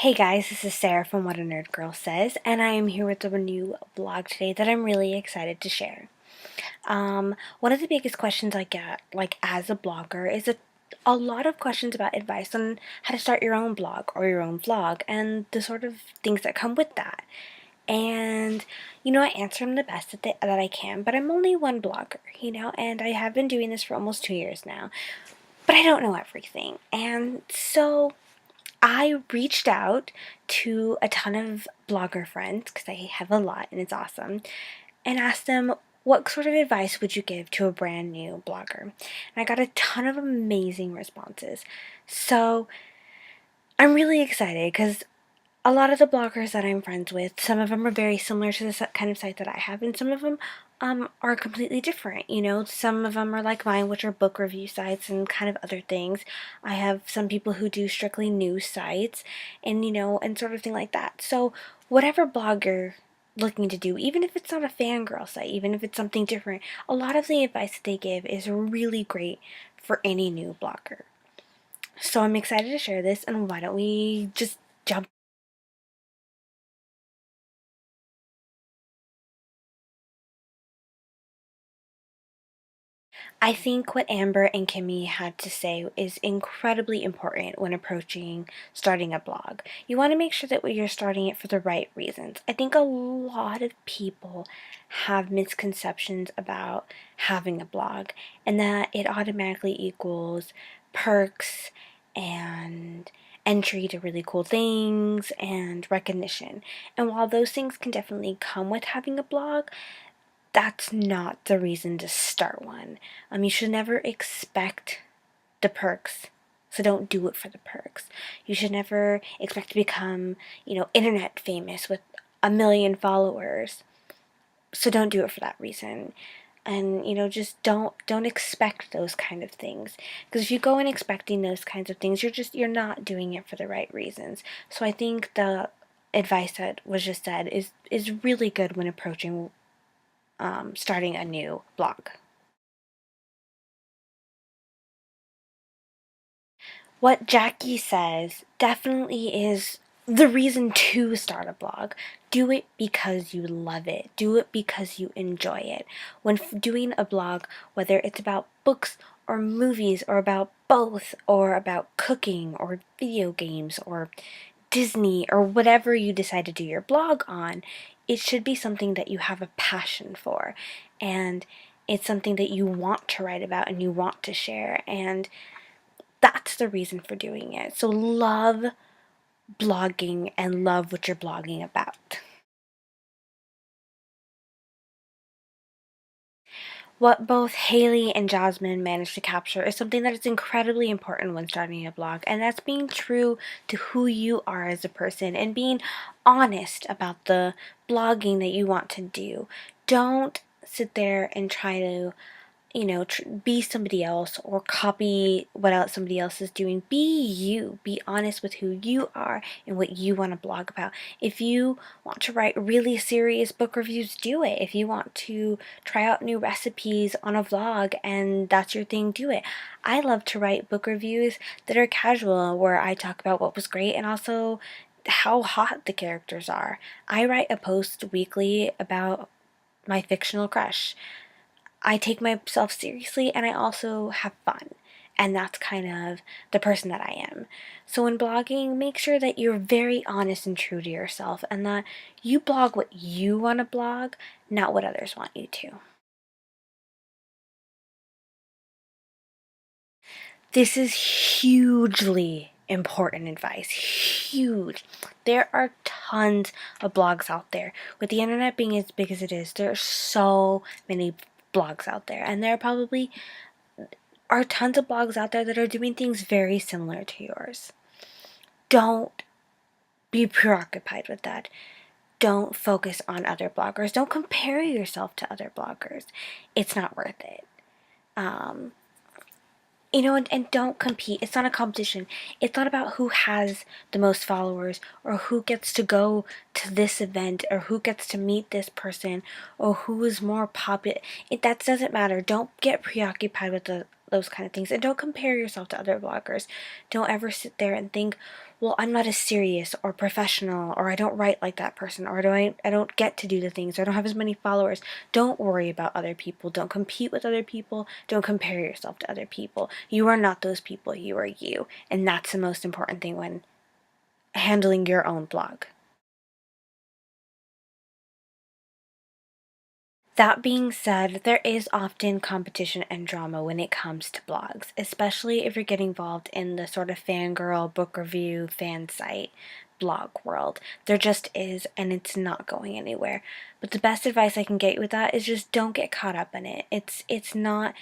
Hey guys, this is Sarah from What a Nerd Girl Says, and I am here with a new blog today that I'm really excited to share. One of the biggest questions I get, as a blogger, is a lot of questions about advice on how to start your own blog or your own vlog and the sort of things that come with that. And, I answer them the best that I can, but I'm only one blogger, and I have been doing this for almost 2 years now, but I don't know everything. And so I reached out to a ton of blogger friends, because I have a lot and it's awesome, and asked them, what sort of advice would you give to a brand new blogger? And I got a ton of amazing responses. So I'm really excited because a lot of the bloggers that I'm friends with, some of them are very similar to the kind of site that I have, and some of them are completely different. Some of them are like mine, which are book review sites and kind of other things. I have some people who do strictly news sites, and sort of thing like that. So whatever blogger looking to do, even if it's not a fangirl site, even if it's something different, a lot of the advice that they give is really great for any new blogger. So I'm excited to share this, and why don't we just jump. I think what Amber and Kimmy had to say is incredibly important when approaching starting a blog. You want to make sure that you're starting it for the right reasons. I think a lot of people have misconceptions about having a blog, and that it automatically equals perks and entry to really cool things and recognition. And while those things can definitely come with having a blog, that's not the reason to start one. You should never expect the perks, so don't do it for the perks. You should never expect to become, internet famous with 1 million followers, so don't do it for that reason. And just don't expect those kind of things, because if you go in expecting those kinds of things, you're not doing it for the right reasons. So I think the advice that was just said is really good when approaching starting a new blog. What Jackie says definitely is the reason to start a blog. Do it because you love it. Do it because you enjoy it. When doing a blog, whether it's about books or movies or about both or about cooking or video games or Disney or whatever you decide to do your blog on, it should be something that you have a passion for, and it's something that you want to write about and you want to share, and that's the reason for doing it. So love blogging and love what you're blogging about. What both Haley and Jasmine managed to capture is something that is incredibly important when starting a blog, and that's being true to who you are as a person and being honest about the blogging that you want to do. Don't sit there and try to be somebody else or copy what else somebody else is doing. Be you. Be honest with who you are and what you want to blog about. If you want to write really serious book reviews, do it. If you want to try out new recipes on a vlog and that's your thing, do it. I love to write book reviews that are casual, where I talk about what was great and also how hot the characters are. I write a post weekly about my fictional crush. I take myself seriously and I also have fun. And that's kind of the person that I am. So when blogging, make sure that you're very honest and true to yourself, and that you blog what you want to blog, not what others want you to. This is hugely important advice. Huge. There are tons of blogs out there. With the internet being as big as it is, there are so many blogs out there. And there probably are tons of blogs out there that are doing things very similar to yours. Don't be preoccupied with that. Don't focus on other bloggers. Don't compare yourself to other bloggers. It's not worth it. Um, and don't compete. It's not a competition. It's not about who has the most followers or who gets to go to this event or who gets to meet this person or who is more popular. That doesn't matter. Don't get preoccupied with those kind of things. And don't compare yourself to other bloggers. Don't ever sit there and think, well, I'm not as serious or professional, or I don't write like that person, or I don't get to do the things, or I don't have as many followers. Don't worry about other people. Don't compete with other people. Don't compare yourself to other people. You are not those people. You are you. And that's the most important thing when handling your own blog. That being said, there is often competition and drama when it comes to blogs, especially if you're getting involved in the sort of fangirl, book review, fan site blog world. There just is, and it's not going anywhere. But the best advice I can get you with that is just don't get caught up in it. It's not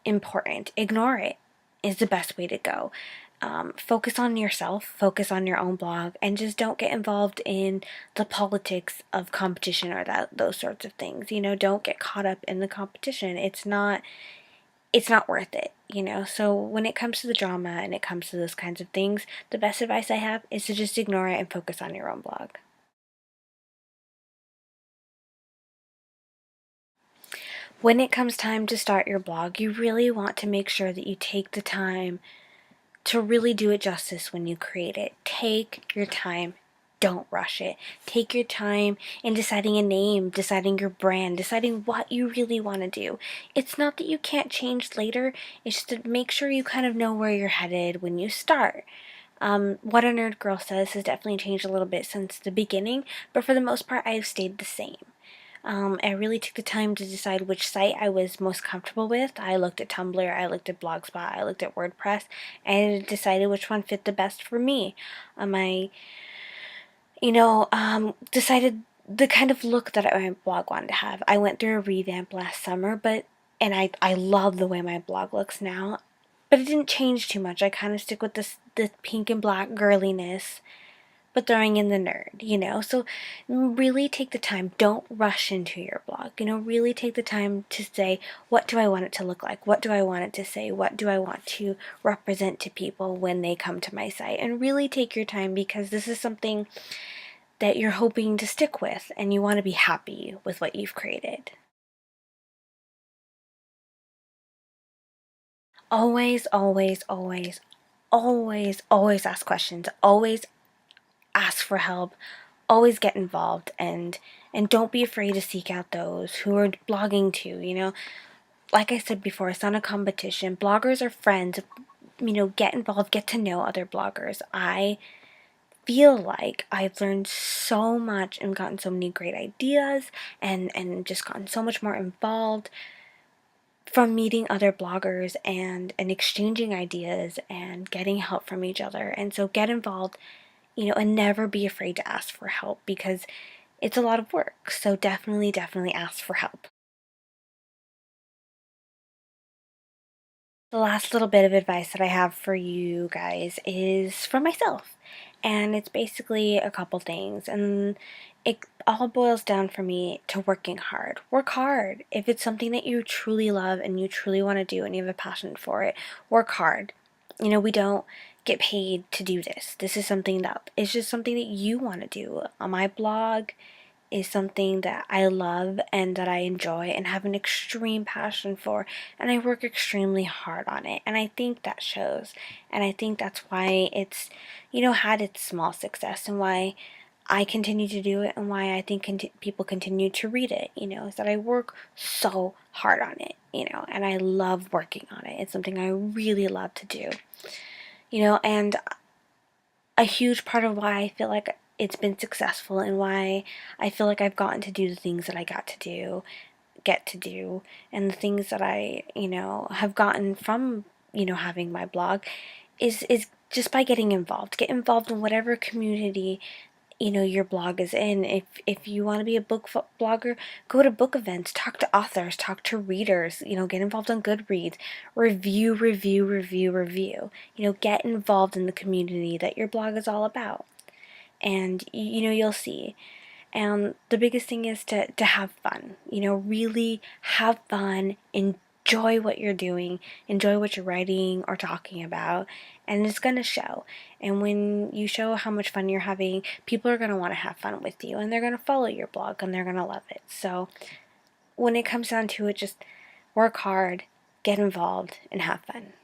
important. Ignore it is the best way to go. Focus on yourself, focus on your own blog, and just don't get involved in the politics of competition or those sorts of things. Don't get caught up in the competition. It's not worth it. So when it comes to the drama and it comes to those kinds of things, the best advice I have is to just ignore it and focus on your own blog. When it comes time to start your blog, you really want to make sure that you take the time to really do it justice when you create it. Take your time. Don't rush it. Take your time in deciding a name, deciding your brand, deciding what you really want to do. It's not that you can't change later, it's just to make sure you kind of know where you're headed when you start. What a Nerd Girl Says has definitely changed a little bit since the beginning, but for the most part, I've stayed the same. I really took the time to decide which site I was most comfortable with. I looked at Tumblr, I looked at Blogspot, I looked at WordPress, and decided which one fit the best for me. I, decided the kind of look that my blog wanted to have. I went through a revamp last summer, and I love the way my blog looks now. But it didn't change too much. I kind of stick with the pink and black girliness, but throwing in the nerd. So really take the time. Don't rush into your blog. Really take the time to say, what do I want it to look like? What do I want it to say? What do I want to represent to people when they come to my site? And really take your time, because this is something that you're hoping to stick with and you want to be happy with what you've created. Always, always, always, always, always ask questions. Always ask for help. Always get involved, and don't be afraid to seek out those who are blogging too. Like I said before, it's not a competition. Bloggers are friends. Get involved, get to know other bloggers. I feel like I've learned so much and gotten so many great ideas, and just gotten so much more involved from meeting other bloggers and exchanging ideas and getting help from each other. And so get involved, and never be afraid to ask for help, because it's a lot of work. So definitely, definitely ask for help. The last little bit of advice that I have for you guys is from myself. And it's basically a couple things. And it all boils down for me to working hard. Work hard. If it's something that you truly love and you truly want to do and you have a passion for it, work hard. We don't get paid to do this. This is something that is just something that you want to do. On my blog is something that I love and that I enjoy and have an extreme passion for, and I work extremely hard on it, and I think that shows. And I think that's why it's had its small success, and why I continue to do it, and why I think people continue to read it, is that I work so hard on it, and I love working on it. It's something I really love to do, and a huge part of why I feel like it's been successful, and why I feel like I've gotten to do the things that I get to do, and the things that I, have gotten from, having my blog is just by getting involved. Get involved in whatever community your blog is in. If you want to be a blogger, go to book events, talk to authors, talk to readers, get involved on Goodreads, review, review, review, review. Get involved in the community that your blog is all about, and you'll see. And the biggest thing is to have fun. Really have fun. Enjoy what you're doing. Enjoy what you're writing or talking about. And it's going to show. And when you show how much fun you're having, people are going to want to have fun with you. And they're going to follow your blog and they're going to love it. So when it comes down to it, just work hard. get involved, and have fun.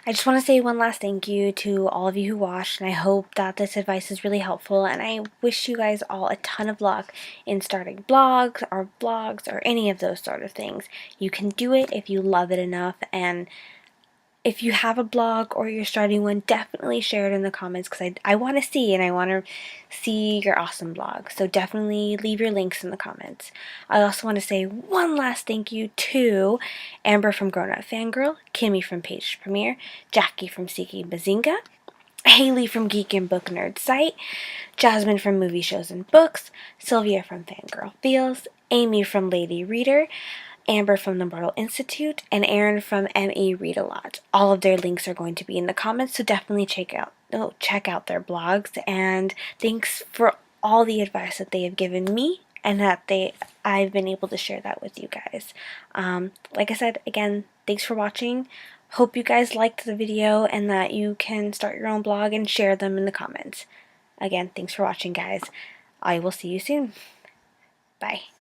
I just want to say one last thank you to all of you who watched, and I hope that this advice is really helpful, and I wish you guys all a ton of luck in starting blogs or vlogs or any of those sort of things. You can do it if you love it enough, and if you have a blog or you're starting one, definitely share it in the comments because I want to see, and I want to see your awesome blog. So definitely leave your links in the comments. I also want to say one last thank you to Amber from Grown Up Fangirl, Kimmy from Page Premiere, Jackie from Seeking Bazinga, Haley from Geek and Book Nerd Site, Jasmine from Movie Shows and Books, Sylvia from Fangirl Feels, Amy from Lady Reader, Amber from the Mortal Institute, and Erin from ME Read A Lot. All of their links are going to be in the comments, so definitely check out their blogs. And thanks for all the advice that they have given me, and that I've been able to share that with you guys. Like I said, again, thanks for watching. Hope you guys liked the video and that you can start your own blog and share them in the comments. Again, thanks for watching, guys. I will see you soon. Bye.